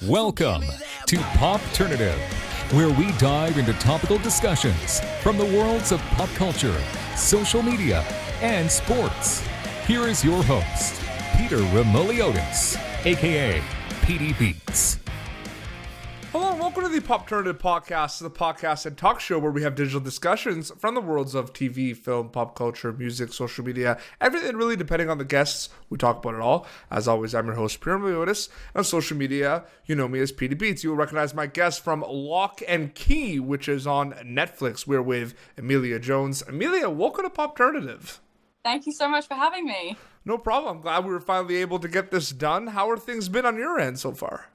Welcome to Popternative, where we dive into topical discussions from the worlds of pop culture, social media, and sports. Here is your host, Peter Remoliotis, aka PD Beats. Hello and welcome to the Popternative podcast, the podcast and talk show where we have digital discussions from the worlds of TV, film, pop culture, music, social media, everything really depending on the guests. We talk about it all. As always, I'm your host, Peter Remoliotis. On social media, you know me as PD Beats. You will recognize my guest from Locke Key, which is on Netflix. We're with Emilia Jones. Emilia, welcome to Popternative. Thank you so much for having me. No problem. I'm glad we were finally able to get this done. How are things been on your end so far?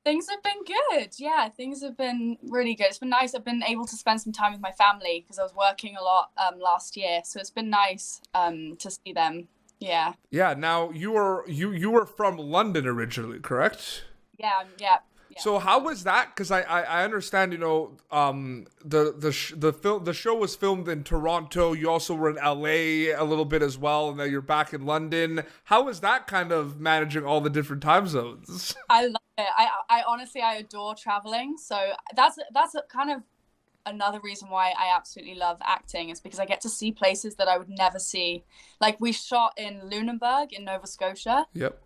Things have been good. Yeah, things have been really good. It's been nice. I've been able to spend some time with my family because I was working a lot last year. So it's been nice to see them. Yeah. Yeah. Now you were from London originally, correct? Yeah. Yeah. So how was that? Because I understand, you know, the show was filmed in Toronto. You also were in LA a little bit as well, and now you're back in London. How was that kind of managing all the different time zones? I love it. I honestly adore traveling. So that's kind of another reason why I absolutely love acting is because I get to see places that I would never see. Like we shot in Lunenburg in Nova Scotia. Yep.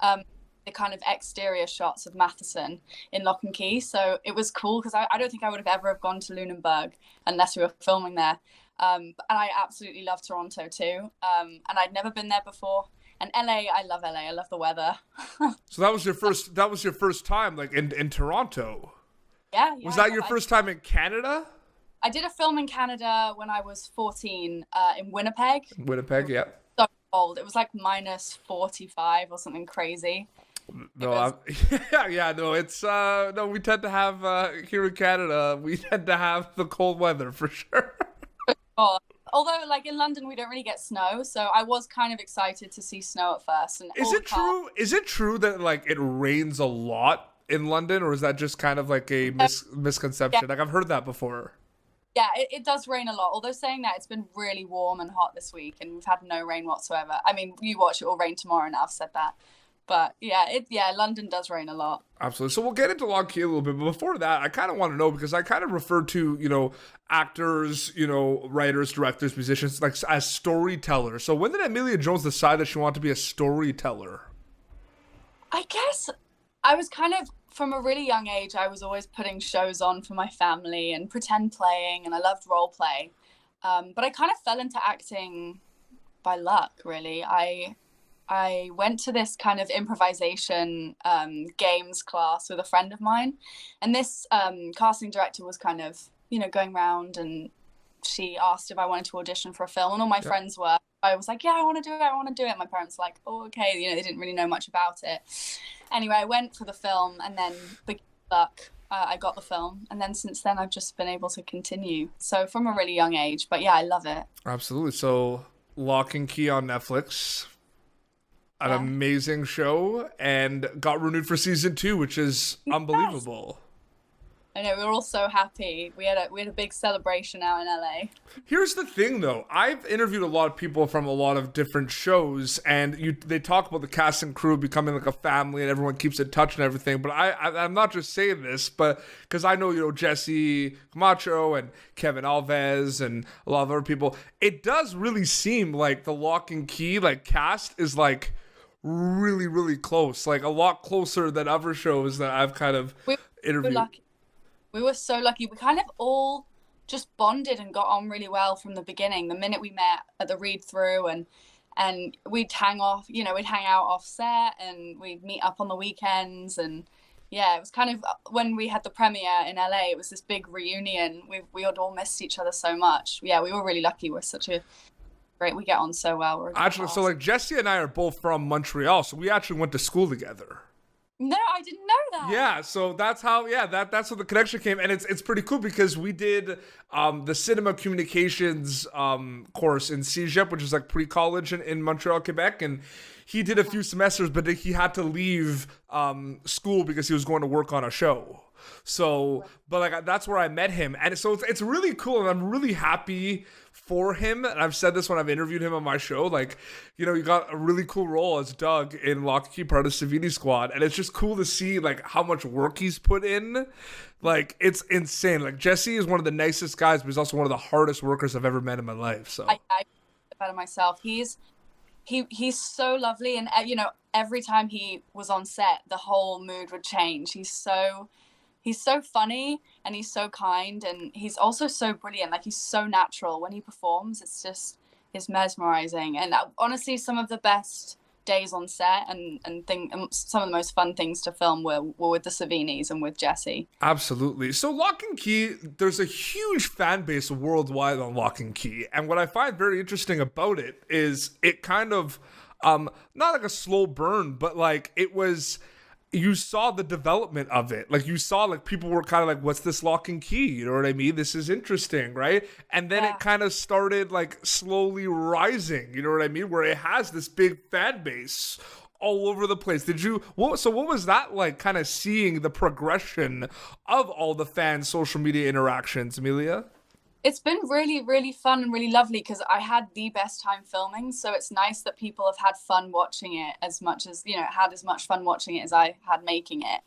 The kind of exterior shots of Matheson in Locke Key. So it was cool because I don't think I would have ever gone to Lunenburg unless we were filming there. And I absolutely love Toronto too. And I'd never been there before. And LA, I love LA. I love the weather. So that was your first time like in Toronto. Yeah. Was that your first time in Canada? I did a film in Canada when I was 14 in Winnipeg. Winnipeg, yeah. So cold. It was like minus 45 or something crazy. No, it's no. We tend to have here in Canada. We tend to have the cold weather for sure. Although, like in London, we don't really get snow, so I was kind of excited to see snow at first. And is it true? Is it true that like it rains a lot in London, or is that just kind of like a misconception? Yeah. Like I've heard that before. Yeah, it does rain a lot. Although saying that, it's been really warm and hot this week, and we've had no rain whatsoever. I mean, you watch it will rain tomorrow, and I've said that. But London does rain a lot. Absolutely. So we'll get into Locke Key a little bit. But before that, I kind of want to know, because I kind of refer to, you know, actors, you know, writers, directors, musicians, like as storytellers. So when did Emilia Jones decide that she wanted to be a storyteller? I guess I was kind of, from a really young age, I was always putting shows on for my family and pretend playing, and I loved role play. But I kind of fell into acting by luck, really. I went to this kind of improvisation games class with a friend of mine, and this casting director was kind of, you know, going around, and she asked if I wanted to audition for a film, and all my friends were. I was like, yeah, I want to do it. My parents were like, oh, okay. You know, they didn't really know much about it. Anyway, I went for the film, and then by luck, I got the film. And then since then, I've just been able to continue. So from a really young age. But yeah, I love it. Absolutely. So Locke Key on Netflix. An amazing show, and got renewed for season 2, which is unbelievable. I know, we were all so happy. We had a big celebration out in LA. Here's the thing, though. I've interviewed a lot of people from a lot of different shows, and they talk about the cast and crew becoming like a family, and everyone keeps in touch and everything. But I'm not just saying this, but because I know, you know, Jesse Camacho and Kevin Alves and a lot of other people. It does really seem like the Locke Key like cast is like really, really close, like a lot closer than other shows that I've kind of interviewed. We were so lucky. We kind of all just bonded and got on really well from the beginning. The minute we met at the read through, and we'd hang out off set, and we'd meet up on the weekends, and yeah, it was kind of when we had the premiere in LA, it was this big reunion. We had all missed each other so much. Yeah, we were really lucky. We're such a great, we get on so well. Actually, so like Jesse and I are both from Montreal, so we actually went to school together. No, I didn't know that. Yeah, so that's how. Yeah, that's where the connection came, and it's pretty cool because we did the cinema communications course in CEGEP, which is like pre-college in Montreal, Quebec, and he did a few semesters, but he had to leave school because he was going to work on a show. So, but like that's where I met him, and so it's really cool, and I'm really happy for him. And I've said this when I've interviewed him on my show, like, you know, you got a really cool role as Doug in Locke Key, part of the Savini squad, and it's just cool to see like how much work he's put in. Like, it's insane. Like, Jesse is one of the nicest guys, but he's also one of the hardest workers I've ever met in my life. So I better myself. He's so lovely, and you know, every time he was on set, the whole mood would change. He's so funny, and he's so kind, and he's also so brilliant. Like, he's so natural when he performs. It's mesmerizing. And honestly, some of the best days on set and some of the most fun things to film were with the Savinis and with Jesse. Absolutely. So Locke & Key, there's a huge fan base worldwide on Locke & Key. And what I find very interesting about it is it kind of, not like a slow burn, but like it was, you saw the development of it. Like, you saw like people were kind of like, what's this Locke & Key? You know what I mean? This is interesting, right? And then it kind of started like slowly rising, you know what I mean? Where it has this big fan base all over the place. So what was that like, kind of seeing the progression of all the fan social media interactions, Emilia? It's been really, really fun and really lovely because I had the best time filming. So it's nice that people have had fun watching it as much as, you know, had as much fun watching it as I had making it.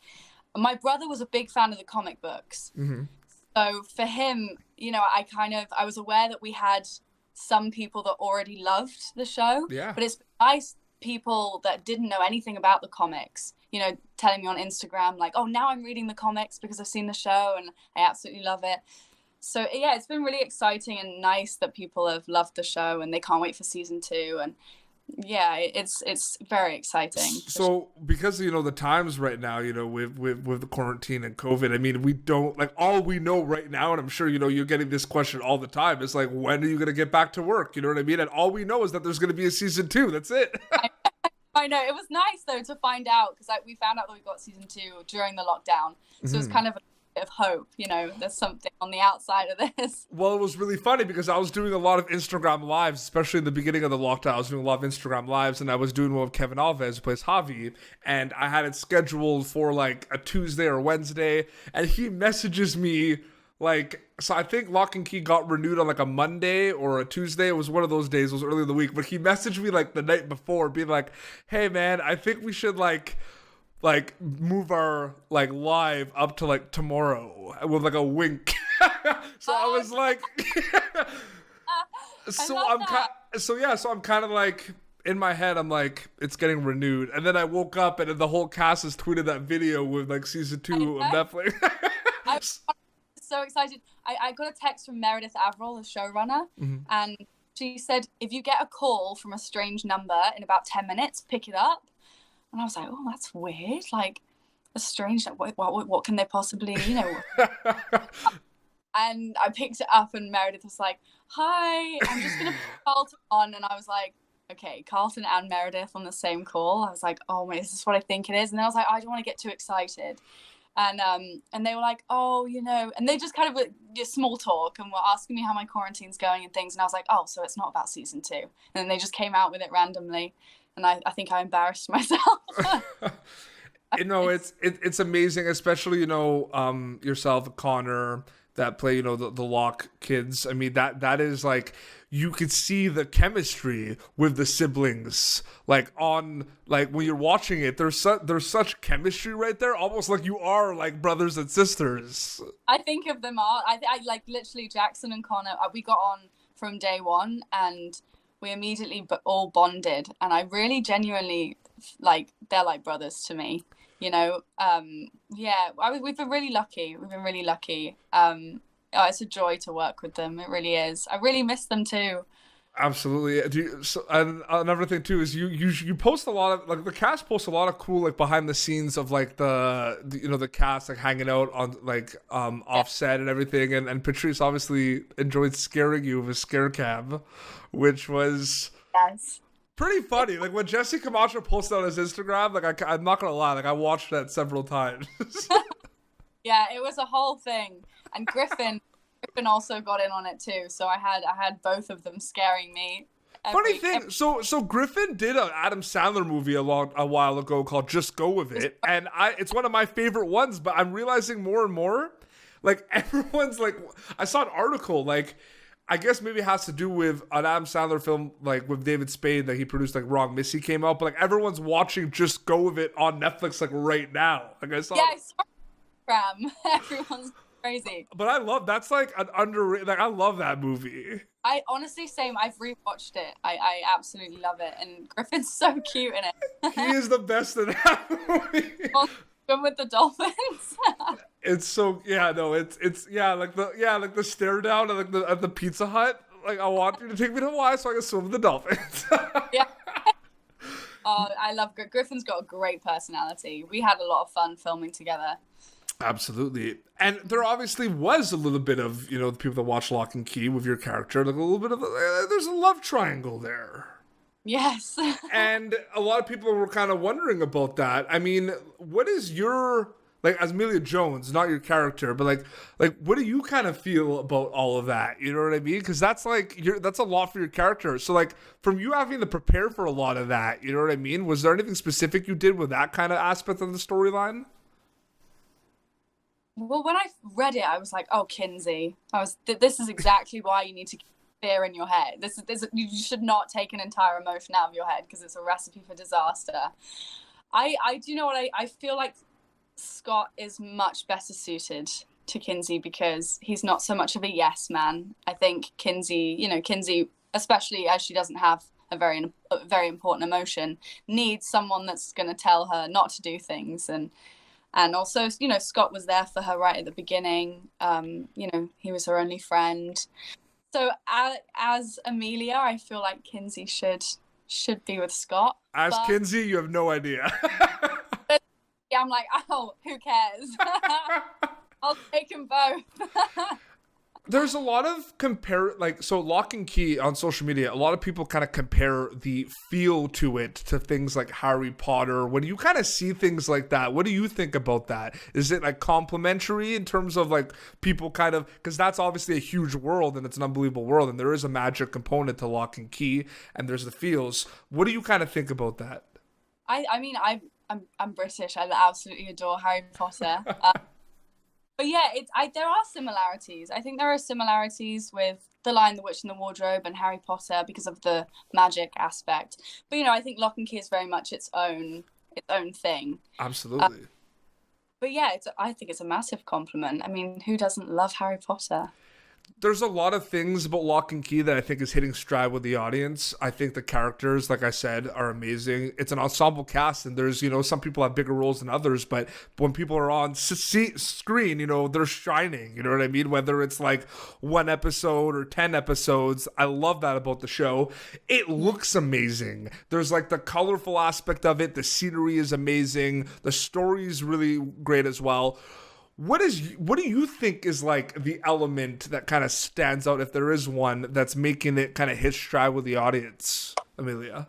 My brother was a big fan of the comic books. Mm-hmm. So for him, you know, I was aware that we had some people that already loved the show. Yeah. But it's nice people that didn't know anything about the comics, you know, telling me on Instagram, like, oh, now I'm reading the comics because I've seen the show and I absolutely love it. So yeah, it's been really exciting and nice that people have loved the show and they can't wait for season 2. And yeah, it's very exciting. So because, you know, the times right now, you know, with the quarantine and COVID, I mean, we don't, like, all we know right now, and I'm sure, you know, you're getting this question all the time, is like, when are you going to get back to work? You know what I mean? And all we know is that there's going to be a season 2. That's it. I know. It was nice though to find out, because we found out that we got season 2 during the lockdown. So it's kind of of hope, you know, there's something on the outside of this. Well, it was really funny because I was doing a lot of Instagram lives, especially in the beginning of the lockdown. I was doing a lot of Instagram lives, and I was doing one with Kevin Alves, who plays Javi, and I had it scheduled for like a Tuesday or Wednesday, and he messages me like, so I think Locke & Key got renewed on like a Monday or a Tuesday. It was one of those days, it was early in the week, but he messaged me like the night before being like, hey man, I think we should like move our like live up to like tomorrow, with like a wink. So I was like, so I'm kind of like, in my head, I'm like, it's getting renewed. And then I woke up and the whole cast has tweeted that video with like season 2 of Netflix. I was so excited. I got a text from Meredith Averill, the showrunner, and she said, if you get a call from a strange number in about 10 minutes, pick it up. And I was like, oh, that's weird. Like, a strange, what can they possibly, you know? And I picked it up and Meredith was like, hi, I'm just going to put Carlton on. And I was like, okay, Carlton and Meredith on the same call. I was like, oh, wait, is this what I think it is? And then I was like, I don't want to get too excited. And they were like, oh, you know, and they just kind of just small talk and were asking me how my quarantine's going and things. And I was like, oh, so it's not about season 2. And then they just came out with it randomly. And I think I embarrassed myself. You know, it's amazing, especially, you know, yourself, Connor, that play, you know, the Locke kids. I mean, that is like, you could see the chemistry with the siblings, like on, like when you're watching it, there's such chemistry right there, almost like you are like brothers and sisters. I think of them all. I like literally Jackson and Connor, we got on from day one and we immediately all bonded, and I really genuinely, like, they're like brothers to me, you know. We've been really lucky. It's a joy to work with them. It really is. I really miss them too. Absolutely. And another thing too is you post a lot of, like, the cast posts a lot of cool, like, behind the scenes of like the you know, the cast like hanging out on like offset and everything, and Patrice obviously enjoyed scaring you with a scare cam, which was pretty funny. Like when Jesse Camacho posted on his Instagram, like I'm not gonna lie, like I watched that several times. Yeah, it was a whole thing, and Griffin also got in on it too. So I had both of them scaring me Funny thing, so Griffin did an Adam Sandler movie a while ago called Just Go With It, and it's one of my favorite ones, but I'm realizing more and more, like, everyone's like, I saw an article, like, I guess maybe it has to do with an Adam Sandler film, like, with David Spade that he produced, like, Wrong Missy came out, but, like, everyone's watching Just Go With It on Netflix, like, right now. Like, I saw Instagram. Everyone's crazy. But I love, that's, like, an underrated, like, I love that movie. I honestly, same. I've rewatched it. I absolutely love it, and Griffin's so cute in it. He is the best in that movie. Swim with the dolphins. It's so like the stare down at the Pizza Hut. Like, I want you to take me to Hawaii so I can swim with the dolphins. Yeah. Oh, I love Griffin's got a great personality. We had a lot of fun filming together. Absolutely. And there obviously was a little bit of, the people that watch Locke and Key with your character, like a little bit of, there's a love triangle there. Yes. And a lot of people were kind of wondering about that. I mean, what is your, like, as Emilia Jones, not your character, but like, what do you kind of feel about all of that? You know what I mean? Because that's like, that's a lot for your character. So, like, from you having to prepare for a lot of that, you know what I mean? Was there anything specific you did with that kind of aspect of the storyline? Well, when I read it, I was like, "Oh, Kinsey, this is exactly why you need to keep fear in your head. You should not take an entire emotion out of your head because it's a recipe for disaster." I do know what I feel like. Scott is much better suited to Kinsey because he's not so much of a yes man. I think Kinsey, especially as she doesn't have a very important emotion, needs someone that's going to tell her not to do things. And also, Scott was there for her right at the beginning. He was her only friend. So as Emilia, I feel like Kinsey should be with Scott. Kinsey, you have no idea. Yeah, I'm like, oh, who cares? I'll take them both. There's a lot of so Locke and Key on social media, a lot of people kind of compare the feel to it to things like Harry Potter. When you kind of see things like that, what do you think about that? Is it like complimentary in terms of like people kind of, because that's obviously a huge world and it's an unbelievable world and there is a magic component to Locke and Key and there's the feels. What do you kind of think about that? I'm British. I absolutely adore Harry Potter. But yeah, there are similarities. I think there are similarities with The Lion, the Witch, and the Wardrobe and Harry Potter because of the magic aspect. But I think Locke and Key is very much its own thing. Absolutely. But yeah, I think it's a massive compliment. I mean, who doesn't love Harry Potter? There's a lot of things about Locke and Key that I think is hitting stride with the audience. I think the characters, like I said, are amazing. It's an ensemble cast, and there's, some people have bigger roles than others, but when people are on screen, they're shining. You know what I mean? Whether it's like 1 episode or 10 episodes, I love that about the show. It looks amazing. There's like the colorful aspect of it. The scenery is amazing. The story is really great as well. What do you think is like the element that kind of stands out, if there is one, that's making it kind of hit stride with the audience, Emilia?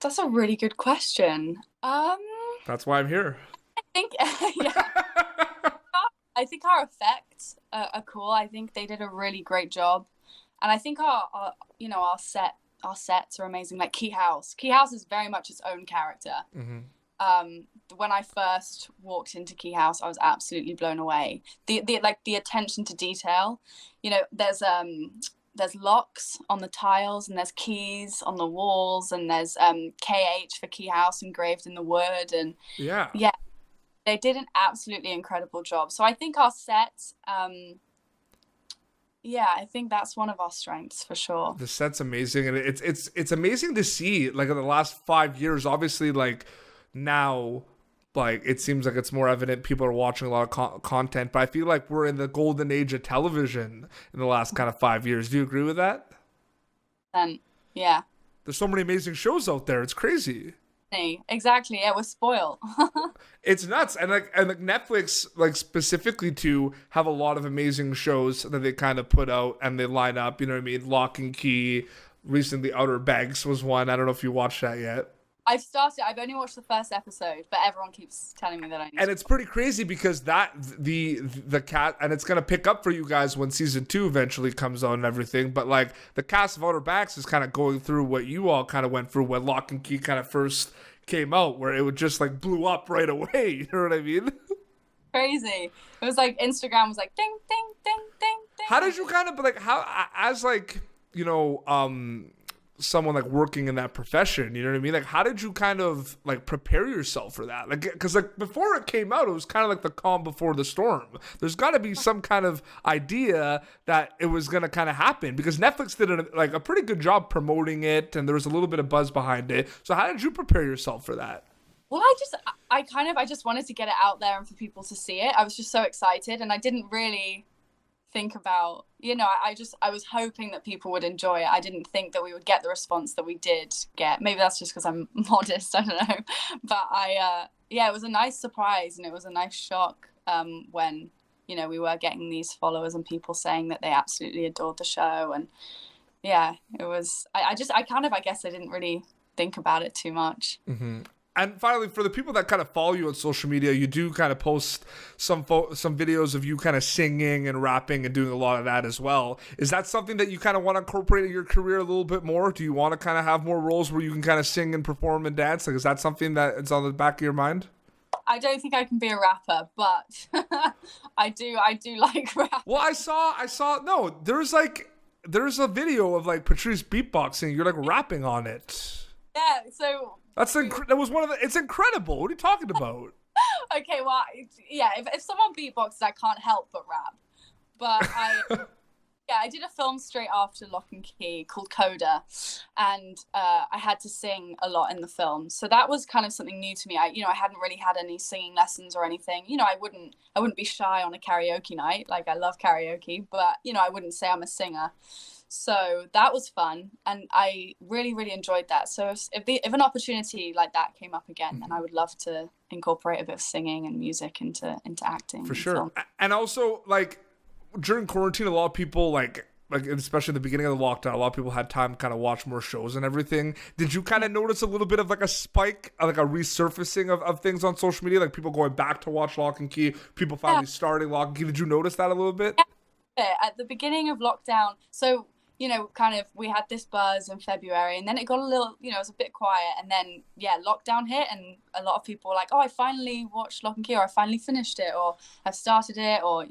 That's a really good question. That's why I'm here. I think, yeah. I think our effects are cool. I think they did a really great job, and I think our sets are amazing. Like Key House is very much its own character. Mm-hmm. When I first walked into Key House, I was absolutely blown away. The attention to detail. There's locks on the tiles, and there's keys on the walls, and there's KH for Key House engraved in the wood, and yeah, they did an absolutely incredible job. So I think our sets, I think that's one of our strengths for sure. The set's amazing, and it's amazing to see, like, in the last 5 years, obviously, like, now, like, it seems like it's more evident people are watching a lot of content, but I feel like we're in the golden age of television in the last kind of 5 years. Do you agree with that? Yeah. There's so many amazing shows out there. It's crazy. Exactly. Yeah, we're spoiled. It's nuts. And Netflix, like, specifically to have a lot of amazing shows that they kind of put out and they line up, you know what I mean? Locke and Key, recently Outer Banks was one. I don't know if you watched that yet. I've started. I've only watched the first episode, but everyone keeps telling me that I need. And it's pretty crazy because the cat, and it's gonna pick up for you guys when season 2 eventually comes on and everything. But like the cast of Outer Banks is kind of going through what you all kind of went through when Locke Key kind of first came out, where it would just like blew up right away. You know what I mean? Crazy. It was like Instagram was like ding ding ding ding ding. How did you kind of like as like someone like working in that profession, you know what I mean? Like, how did you kind of like prepare yourself for that? Like, because like before it came out, it was kind of like the calm before the storm. There's got to be some kind of idea that it was going to kind of happen, because Netflix did a pretty good job promoting it, and there was a little bit of buzz behind it. So how did you prepare yourself for that? Well, I just wanted to get it out there and for people to see it. I was just so excited, and I didn't really think about, I was hoping that people would enjoy it. I didn't think that we would get the response that we did get. Maybe that's just because I'm modest, I don't know. But it was a nice surprise, and it was a nice shock when, we were getting these followers and people saying that they absolutely adored the show. And yeah, it was, I guess I didn't really think about it too much. Mm-hmm. And finally, for the people that kind of follow you on social media, you do kind of post some videos of you kind of singing and rapping and doing a lot of that as well. Is that something that you kind of want to incorporate in your career a little bit more? Do you want to kind of have more roles where you can kind of sing and perform and dance? Like, is that something that is on the back of your mind? I don't think I can be a rapper, but I do like rap. Well, I saw. No, there's a video of like Patrice beatboxing. You're like rapping on it. Yeah, so that was one of the. It's incredible. What are you talking about? Okay, well, yeah. If someone beatboxes, I can't help but rap. But I did a film straight after Locke Key called Coda, and I had to sing a lot in the film. So that was kind of something new to me. I hadn't really had any singing lessons or anything. I wouldn't be shy on a karaoke night. Like, I love karaoke, but I wouldn't say I'm a singer. So that was fun, and I really, really enjoyed that. So if an opportunity like that came up again, then I would love to incorporate a bit of singing and music into acting. For sure. Film. And also, like, during quarantine, a lot of people, like especially in the beginning of the lockdown, a lot of people had time to kind of watch more shows and everything. Did you kind of notice a little bit of like a spike, like a resurfacing of things on social media, like people going back to watch Locke and Key, people finally starting Locke and Key? Did you notice that a little bit? Yeah. At the beginning of lockdown, so kind of we had this buzz in February, and then it got a little, it was a bit quiet, and then lockdown hit, and a lot of people were like, oh, I finally watched Locke and Key, or I finally finished it, or I've started it, or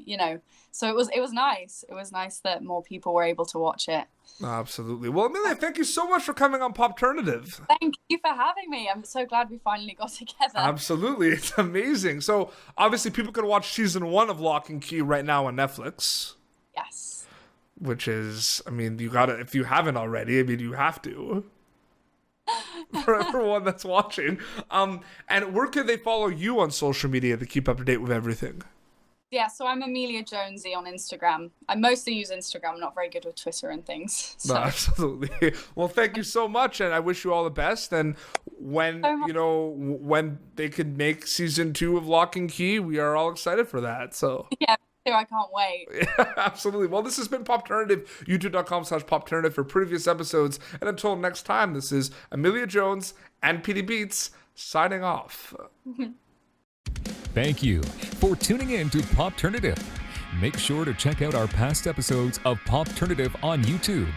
so it was nice. It was nice that more people were able to watch it. Absolutely. Well, Emilia, thank you so much for coming on Popternative. Thank you for having me. I'm so glad we finally got together. Absolutely. It's amazing. So obviously people can watch season 1 of Locke and Key right now on Netflix. Yes. Which is, you gotta, if you haven't already, you have to. for everyone that's watching. And where can they follow you on social media to keep up to date with everything? Yeah, so I'm Emilia Jonesy on Instagram. I mostly use Instagram. I'm not very good with Twitter and things. So. No, absolutely. Well, thank you so much, and I wish you all the best. And when when they can make season 2 of Locke and Key, we are all excited for that. So yeah. I can't wait. Yeah, absolutely. Well, this has been Popternative, youtube.com/Popternative for previous episodes. And until next time, this is Emilia Jones and PD Beats signing off. Thank you for tuning in to Popternative. Make sure to check out our past episodes of Popternative on YouTube.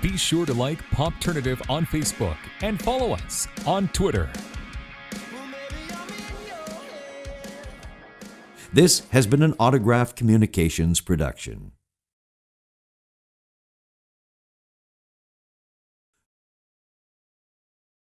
Be sure to like Popternative on Facebook and follow us on Twitter. This has been an Autograph Communications production.